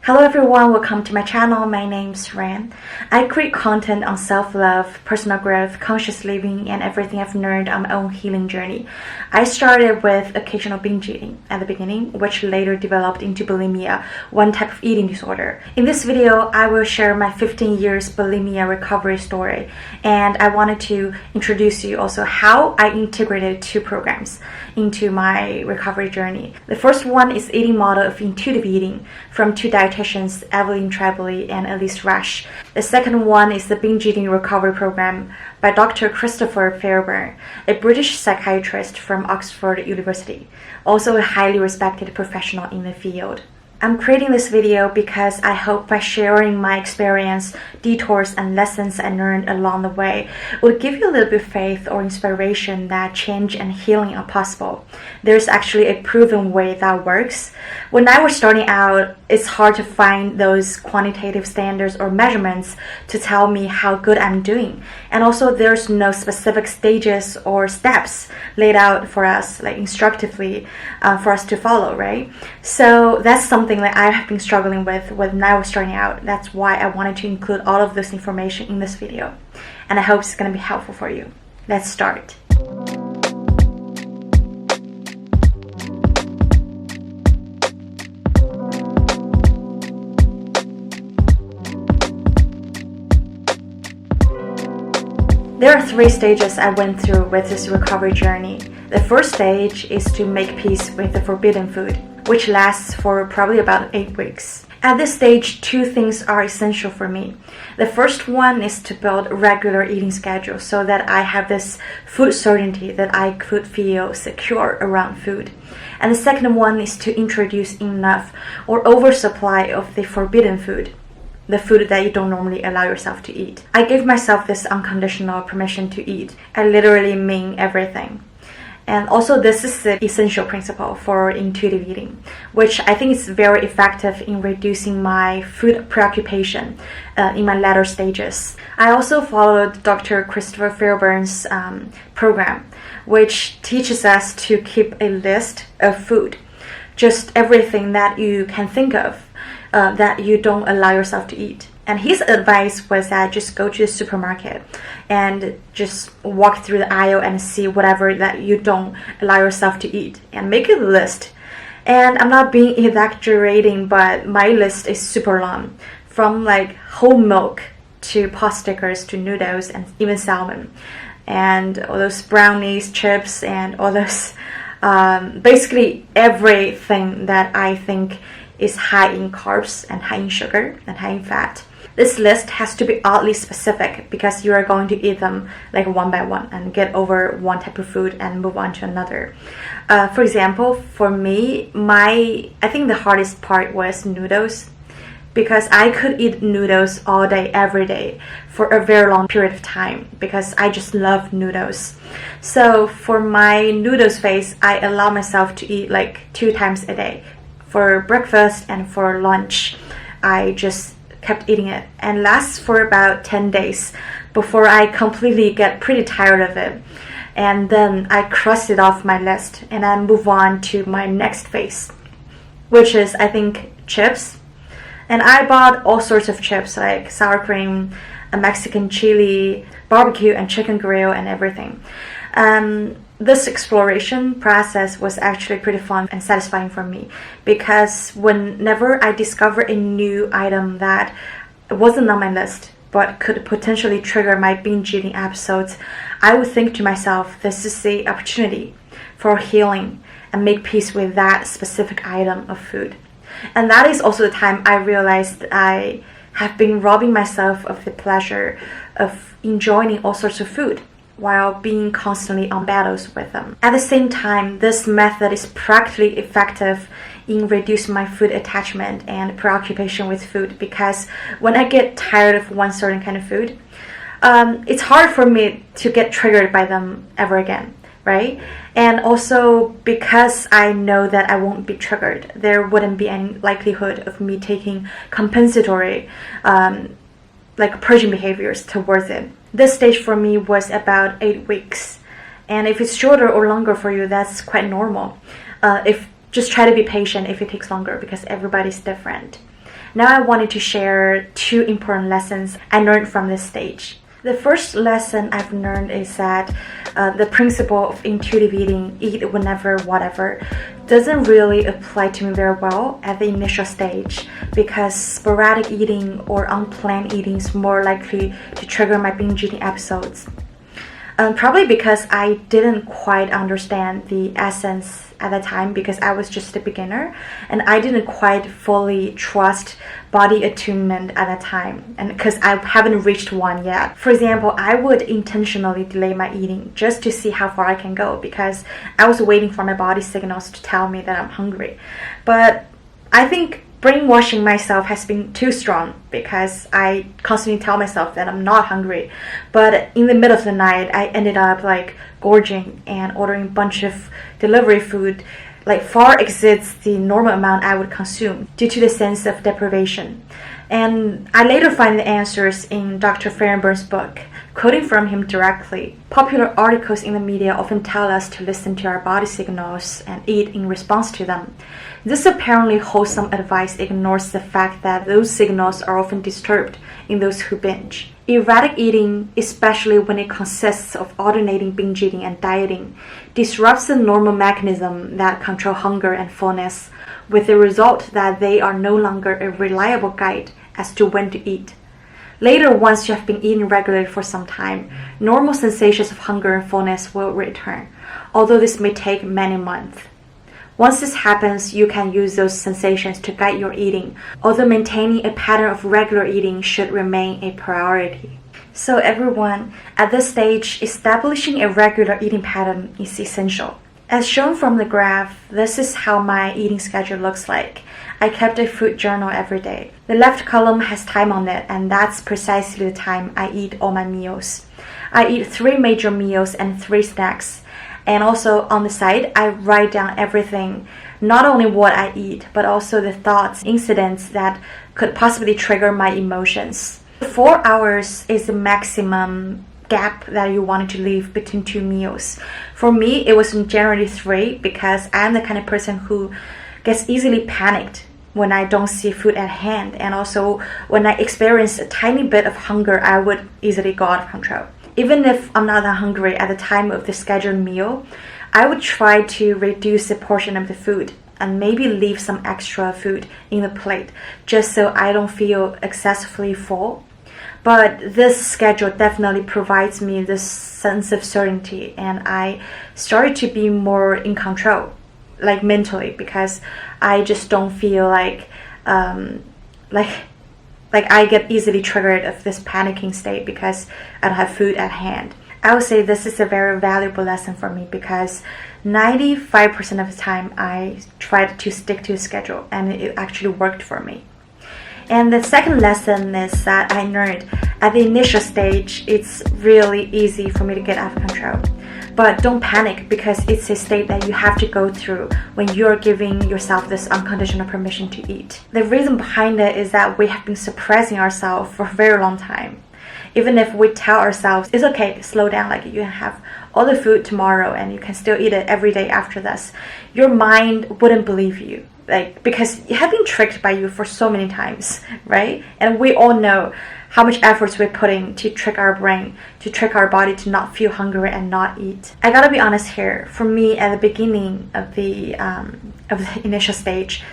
Hello everyone, welcome to my channel. My name's Ran. I create content on self-love, personal growth, conscious living, and everything I've learned on my own healing journey. I started with occasional binge eating at the beginning, which later developed into bulimia, one type of eating disorder. In this video, I will share my 15 years bulimia recovery story, and I wanted to introduce you also how I integrated two programs into my recovery journey. The first one is eating model of intuitive eating from two dietitians, Evelyn Tribole and Elyse Resch. The second one is the binge eating recovery program by Dr. Christopher Fairborn, a British psychiatrist from Oxford University, also a highly respected professional in the field. I'm creating this video because I hope by sharing my experience, detours, and lessons I learned along the way will give you a little bit of faith or inspiration that change and healing are possible. There's actually a proven way that works. When I was starting out, it's hard to find those quantitative standards or measurements to tell me how good I'm doing. And also there's no specific stages or steps laid out for us, like instructively for us to follow, right? So that's something that I have been struggling with when I was starting out. That's why I wanted to include all of this information in this video. And I hope it's going to be helpful for you. Let's start. There are three stages I went through with this recovery journey. The first stage is to make peace with the forbidden food, which lasts for probably about 8 weeks. At this stage, two things are essential for me. The first one is to build a regular eating schedule so that I have this food certainty that I could feel secure around food. And the second one is to introduce enough or oversupply of the forbidden food, the food that you don't normally allow yourself to eat. I gave myself this unconditional permission to eat. I literally mean everything. And also this is the essential principle for intuitive eating, which I think is very effective in reducing my food preoccupation in my latter stages. I also followed Dr. Christopher Fairborn's program, which teaches us to keep a list of food, just everything that you can think of that you don't allow yourself to eat. And his advice was that just go to the supermarket and just walk through the aisle and see whatever that you don't allow yourself to eat and make a list. And I'm not being exaggerating, but my list is super long, from like whole milk to pot stickers to noodles and even salmon and all those brownies, chips, and all those basically everything that I think is high in carbs and high in sugar and high in fat. This list has to be oddly specific because you are going to eat them like one by one and get over one type of food and move on to another. For example, for me, I think the hardest part was noodles, because I could eat noodles all day, every day for a very long period of time because I just love noodles. So for my noodles phase, I allow myself to eat like 2 times a day. For breakfast and for lunch, I just kept eating it, and lasts for about 10 days before I completely get pretty tired of it. And then I cross it off my list and I move on to my next phase, which is, I think, chips. And I bought all sorts of chips like sour cream, a Mexican chili, barbecue and chicken grill and everything. This exploration process was actually pretty fun and satisfying for me, because whenever I discover a new item that wasn't on my list but could potentially trigger my binge eating episodes, I would think to myself, this is the opportunity for healing and make peace with that specific item of food. And that is also the time I realized that I have been robbing myself of the pleasure of enjoying all sorts of food while being constantly on battles with them. At the same time, this method is practically effective in reducing my food attachment and preoccupation with food, because when I get tired of one certain kind of food, it's hard for me to get triggered by them ever again, right? And also because I know that I won't be triggered, there wouldn't be any likelihood of me taking compensatory like purging behaviors towards it. This stage for me was about 8 weeks, and if it's shorter or longer for you, that's quite normal. If just try to be patient if it takes longer, because everybody's different. Now I wanted to share 2 important lessons I learned from this stage. The first lesson I've learned is that the principle of intuitive eating, eat whenever, whatever, doesn't really apply to me very well at the initial stage, because sporadic eating or unplanned eating is more likely to trigger my binge eating episodes. Probably because I didn't quite understand the essence at the time, because I was just a beginner and I didn't quite fully trust body attunement at the time, and because I haven't reached one yet. For example, I would intentionally delay my eating just to see how far I can go, because I was waiting for my body signals to tell me that I'm hungry. But I think brainwashing myself has been too strong, because I constantly tell myself that I'm not hungry, but in the middle of the night I ended up gorging and ordering a bunch of delivery food, far exceeds the normal amount I would consume due to the sense of deprivation. And I later find the answers in Dr. Fairborn's book. Quoting from him directly, popular articles in the media often tell us to listen to our body signals and eat in response to them. This apparently wholesome advice ignores the fact that those signals are often disturbed in those who binge. Erratic eating, especially when it consists of alternating binge eating and dieting, disrupts the normal mechanism that control hunger and fullness, with the result that they are no longer a reliable guide as to when to eat. Later, once you have been eating regularly for some time, normal sensations of hunger and fullness will return, although this may take many months. Once this happens, you can use those sensations to guide your eating, although maintaining a pattern of regular eating should remain a priority. So everyone, at this stage, establishing a regular eating pattern is essential. As shown from the graph, this is how my eating schedule looks like. I kept a food journal every day. The left column has time on it, and that's precisely the time I eat all my meals. I eat 3 major meals and 3 snacks. And also on the side, I write down everything, not only what I eat, but also the thoughts, incidents that could possibly trigger my emotions. 4 hours is the maximum gap that you wanted to leave between 2 meals. For me, it was generally 3, because I'm the kind of person who gets easily panicked when I don't see food at hand, and also when I experience a tiny bit of hunger, I would easily go out of control. Even if I'm not that hungry at the time of the scheduled meal, I would try to reduce the portion of the food and maybe leave some extra food in the plate, just so I don't feel excessively full. But this schedule definitely provides me this sense of certainty, and I started to be more in control, mentally, because I just don't feel like I get easily triggered of this panicking state because I don't have food at hand. I would say this is a very valuable lesson for me, because 95% of the time I tried to stick to the schedule, and it actually worked for me. And the second lesson is that I learned at the initial stage, it's really easy for me to get out of control. But don't panic, because it's a state that you have to go through when you're giving yourself this unconditional permission to eat. The reason behind it is that we have been suppressing ourselves for a very long time. Even if we tell ourselves, it's okay, slow down, you can have all the food tomorrow and you can still eat it every day after this, your mind wouldn't believe you. Because it has been tricked by you for so many times, right? And we all know how much efforts we're putting to trick our brain, to trick our body to not feel hungry and not eat. I gotta be honest here. For me, at the beginning of the initial stage,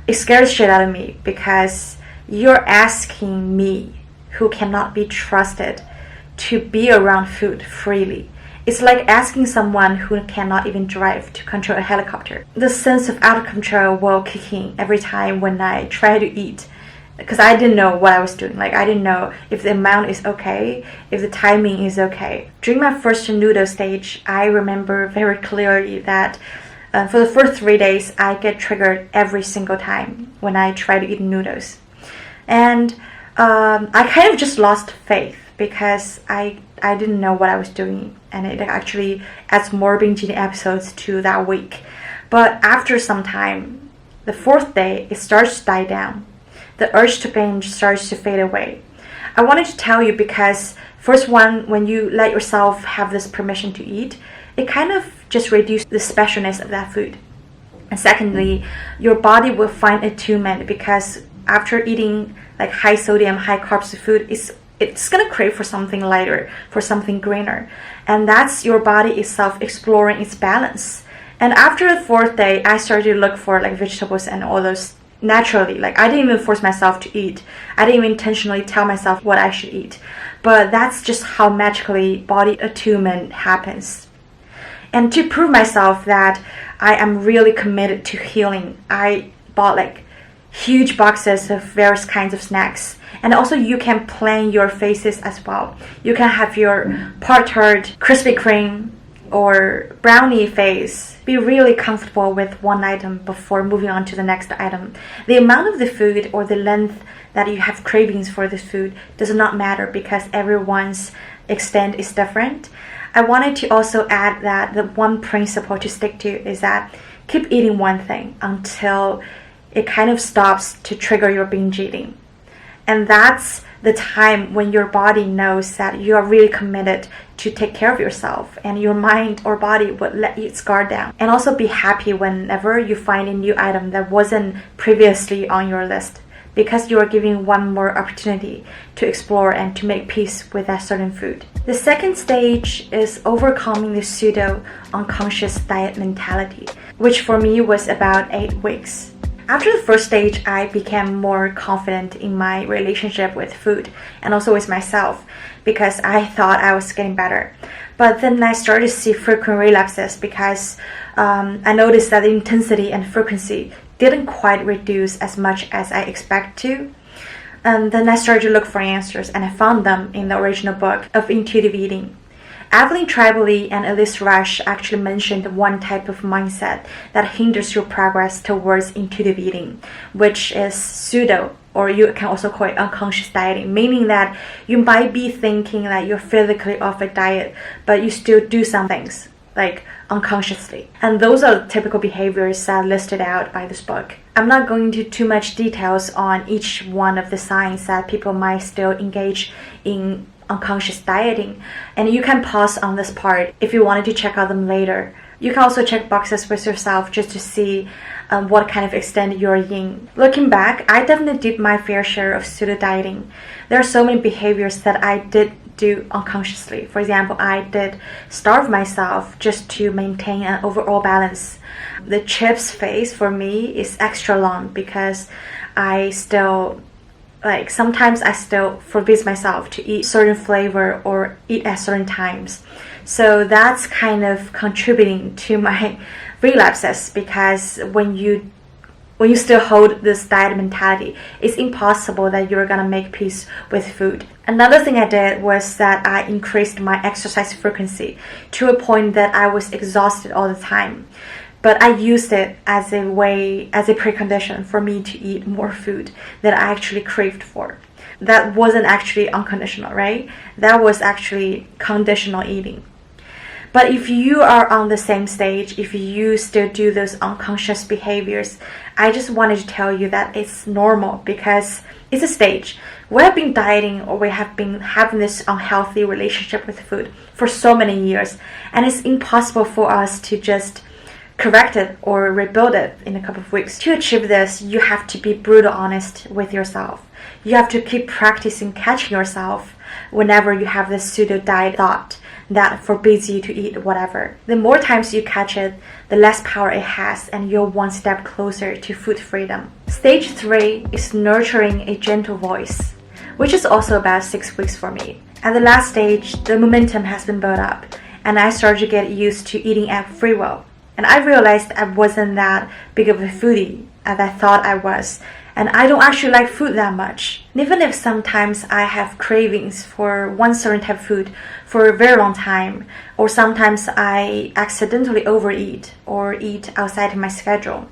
it scared the shit out of me, because you're asking me, who cannot be trusted, to be around food freely. It's like asking someone who cannot even drive to control a helicopter. The sense of out of control will kick in every time when I try to eat, because I didn't know what I was doing. I didn't know if the amount is okay, if the timing is okay. During my first noodle stage, I remember very clearly that for the first 3 days, I get triggered every single time when I try to eat noodles. And I kind of just lost faith, because I didn't know what I was doing, and it actually adds more binge eating episodes to that week. But after some time, the 4th day, it starts to die down. The urge to binge starts to fade away. I wanted to tell you because first one, when you let yourself have this permission to eat, it kind of just reduces the specialness of that food. And secondly, your body will find attunement, because after eating like high sodium, high carbs food, it's gonna crave for something lighter, for something greener. And that's your body itself exploring its balance. And after the fourth day, I started to look for like vegetables and all those naturally. Like I didn't even force myself to eat. I didn't even intentionally tell myself what I should eat. But that's just how magically body attunement happens. And to prove myself that I am really committed to healing, I bought like huge boxes of various kinds of snacks. And also you can plan your phases as well. You can have your Pop-Tart, Krispy Kreme, or brownie phase. Be really comfortable with one item before moving on to the next item. The amount of the food or the length that you have cravings for this food does not matter because everyone's extent is different. I wanted to also add that the one principle to stick to is that keep eating one thing until it kind of stops to trigger your binge eating. And that's the time when your body knows that you are really committed to take care of yourself, and your mind or body would let its guard down. And also be happy whenever you find a new item that wasn't previously on your list, because you are giving one more opportunity to explore and to make peace with that certain food. The second stage is overcoming the pseudo unconscious diet mentality, which for me was about 8 weeks. After the first stage, I became more confident in my relationship with food and also with myself because I thought I was getting better. But then I started to see frequent relapses because I noticed that the intensity and frequency didn't quite reduce as much as I expected to. And then I started to look for answers, and I found them in the original book of intuitive eating. Evelyn, Tribole, and Elyse Resch actually mentioned one type of mindset that hinders your progress towards intuitive eating, which is pseudo, or you can also call it unconscious dieting, meaning that you might be thinking that you're physically off a diet, but you still do some things, like unconsciously. And those are the typical behaviors that are listed out by this book. I'm not going into too much details on each one of the signs that people might still engage in unconscious dieting, and you can pause on this part if you wanted to check out them later. You can also check boxes with yourself just to see what kind of extent you're in. Looking back, I definitely did my fair share of pseudo dieting. There are so many behaviors that I did do unconsciously. For example, I did starve myself just to maintain an overall balance. The chips phase for me is extra long because sometimes I still forbid myself to eat certain flavor or eat at certain times. So that's kind of contributing to my relapses, because when you still hold this diet mentality, it's impossible that you're gonna make peace with food. Another thing I did was that I increased my exercise frequency to a point that I was exhausted all the time. But I used it as a precondition for me to eat more food that I actually craved for. That wasn't actually unconditional, right? That was actually conditional eating. But if you are on the same stage, if you still do those unconscious behaviors, I just wanted to tell you that it's normal, because it's a stage. We have been dieting, or we have been having this unhealthy relationship with food for so many years, and it's impossible for us to just correct it or rebuild it in a couple of weeks. To achieve this, you have to be brutal honest with yourself. You have to keep practicing catching yourself whenever you have this pseudo diet thought that forbids you to eat whatever. The more times you catch it, the less power it has, and you're one step closer to food freedom. Stage 3 is nurturing a gentle voice, which is also about 6 weeks for me. At the last stage, the momentum has been built up, and I started to get used to eating at free will. And I realized I wasn't that big of a foodie as I thought I was. And I don't actually like food that much. And even if sometimes I have cravings for one certain type of food for a very long time, or sometimes I accidentally overeat or eat outside of my schedule,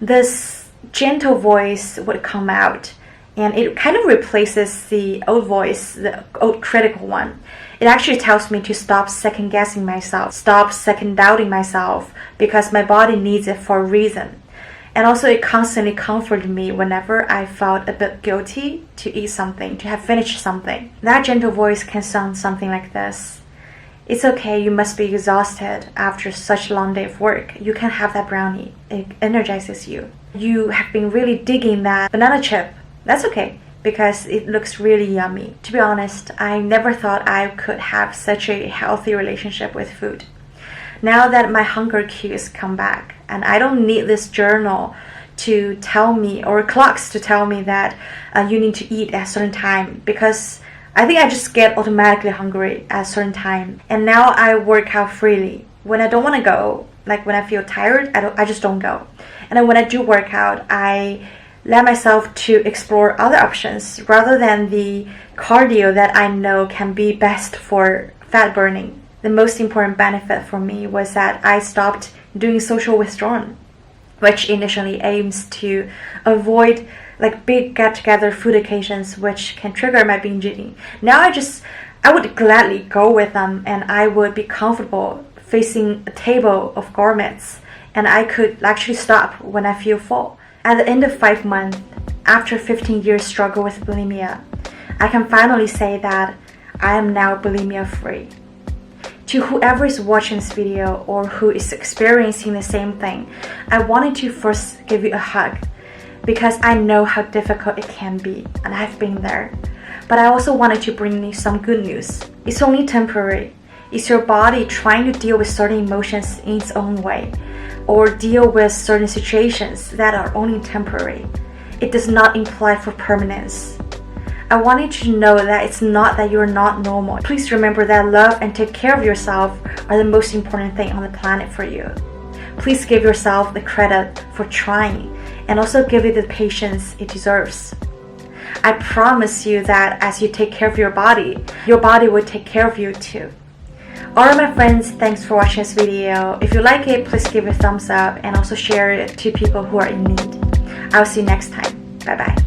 this gentle voice would come out, and it kind of replaces the old voice, the old critical one. It actually tells me to stop second guessing myself, stop second doubting myself, because my body needs it for a reason. And also it constantly comforted me whenever I felt a bit guilty to eat something, to have finished something. That gentle voice can sound something like this. It's okay, you must be exhausted after such a long day of work. You can have that brownie. It energizes you. You have been really digging that banana chip That's okay, because it looks really yummy. To be honest, I never thought I could have such a healthy relationship with food. Now that my hunger cues come back, and I don't need this journal to tell me, or clocks to tell me that you need to eat at a certain time, because I think I just get automatically hungry at a certain time. And now I work out freely. When I don't want to go, like when I feel tired, I just don't go. And then when I do work out, I let myself to explore other options rather than the cardio that I know can be best for fat burning. The most important benefit for me was that I stopped doing social withdrawal, which initially aims to avoid like big get-together food occasions which can trigger my binge eating. Now I would gladly go with them, and I would be comfortable facing a table of gourmets, and I could actually stop when I feel full. At the end of 5 months, after 15 years struggle with bulimia, I can finally say that I am now bulimia free. To whoever is watching this video or who is experiencing the same thing, I wanted to first give you a hug, because I know how difficult it can be, and I've been there. But I also wanted to bring you some good news. It's only temporary. It's your body trying to deal with certain emotions in its own way, or deal with certain situations that are only temporary. It does not imply for permanence. I wanted you to know that it's not that you're not normal. Please remember that love and take care of yourself are the most important thing on the planet for you. Please give yourself the credit for trying, and also give it the patience it deserves. I promise you that as you take care of your body will take care of you too. Alright my friends, thanks for watching this video. If you like it, please give it a thumbs up and also share it to people who are in need. I'll see you next time. Bye bye.